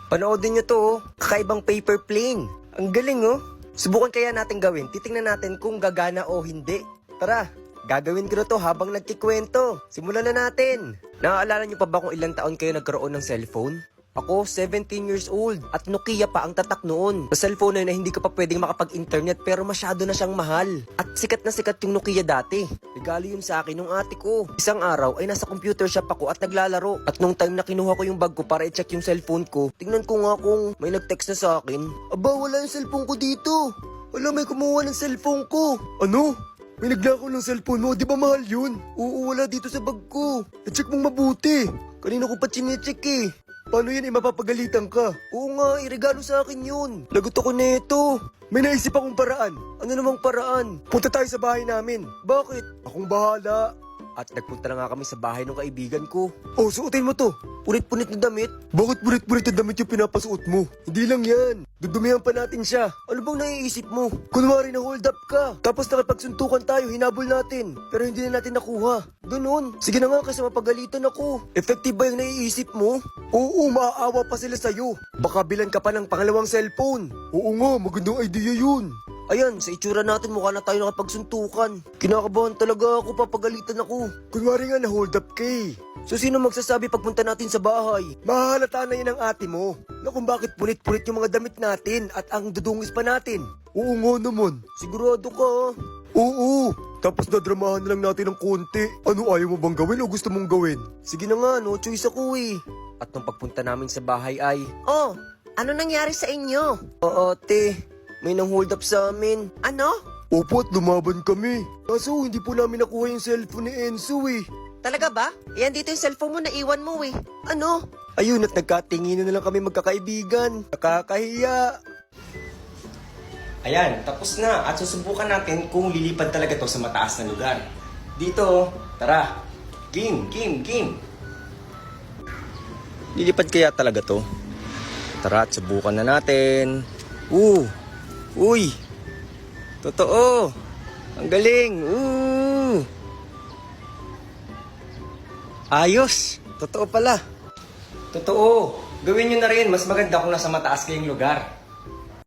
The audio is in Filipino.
Panoodin nyo to oh. Kakaibang paper plane. Ang galing oh. Subukan kaya natin gawin. Titingnan natin kung gagana o hindi. Tara, gagawin ko na to habang nagkikwento. Simulan na natin. Naaalala nyo pa ba kung ilang taon kayo nagkaroon ng cellphone? Ako, 17 years old. At Nokia pa ang tatak noon. Sa cellphone na hindi ka pa pwedeng makapag-internet pero masyado na siyang mahal. At sikat na sikat yung Nokia dati. Regalo yun sa akin nung ate ko. Isang araw ay nasa computer shop ako at naglalaro. At nung time na kinuha ko yung bag ko para i-check yung cellphone ko, tingnan ko nga kung may nag-text na sa akin. Aba, wala yung cellphone ko dito. Wala, may kumuha ng cellphone ko. Ano? May naglako ng cellphone mo, di ba mahal yun? Oo, wala dito sa bag ko. Na-check mong mabuti. Kanina ko pa chinecheck eh. Paano yan mapapagalitan ka? Oo nga, iregalo sa akin yun. Lagot ako neto. May naisip akong paraan. Ano namang paraan? Punta tayo sa bahay namin. Bakit? Akong bahala. At nagpunta na nga kami sa bahay ng kaibigan ko. Oh, suotin mo to. Punit-punit na damit. Bakit punit-punit na damit yung pinapasuot mo? Hindi lang yan. Dudumihan pa natin siya. Ano bang naiisip mo? Kunwari na hold up ka. Tapos nakipagsuntukan tayo, hinabol natin. Pero hindi na natin nakuha. Ganun. Sige na nga kasi mapagalitan ako. Effective ba yung naiisip mo? Oo, maaawa pa sila sa'yo. Baka bilan ka pa ng pangalawang cellphone. Oo nga, magandang idea yun. Ayan, sa itsura natin mukha na tayo nakapagsuntukan. Kinakabahan talaga ako, papagalitan ako. Kunwari nga na hold up kay. So sino magsasabi pagpunta natin sa bahay? Mahalata na yan ang ate mo. Na kung bakit punit-punit yung mga damit natin at ang dudungis pa natin. Oo nga naman. Sigurado ka. Oo. Tapos nadramahan na lang natin ng konti. Ano, ayaw mo bang gawin o gusto mong gawin? Sige na nga, no choice ako eh. At nung pagpunta namin sa bahay ay... Oh, ano nangyari sa inyo? Ate, may nang hold up sa amin. Ano? Opo, at lumaban kami. Kaso hindi po namin nakuha yung cellphone ni Enzo eh. Talaga ba? Yan dito yung cellphone mo, naiwan mo eh. Ano? Ayun, at nagkatinginan na lang kami magkakaibigan. Nakakahiya. Ayan, tapos na. At susubukan natin kung lilipad talaga to sa mataas na lugar. Dito, tara. Game. Lilipad kaya talaga to? Tara, at subukan na natin. Uy! Totoo! Ang galing! Ayos! Totoo pala! Totoo! Gawin nyo na rin, mas maganda kung nasa mataas kayong lugar.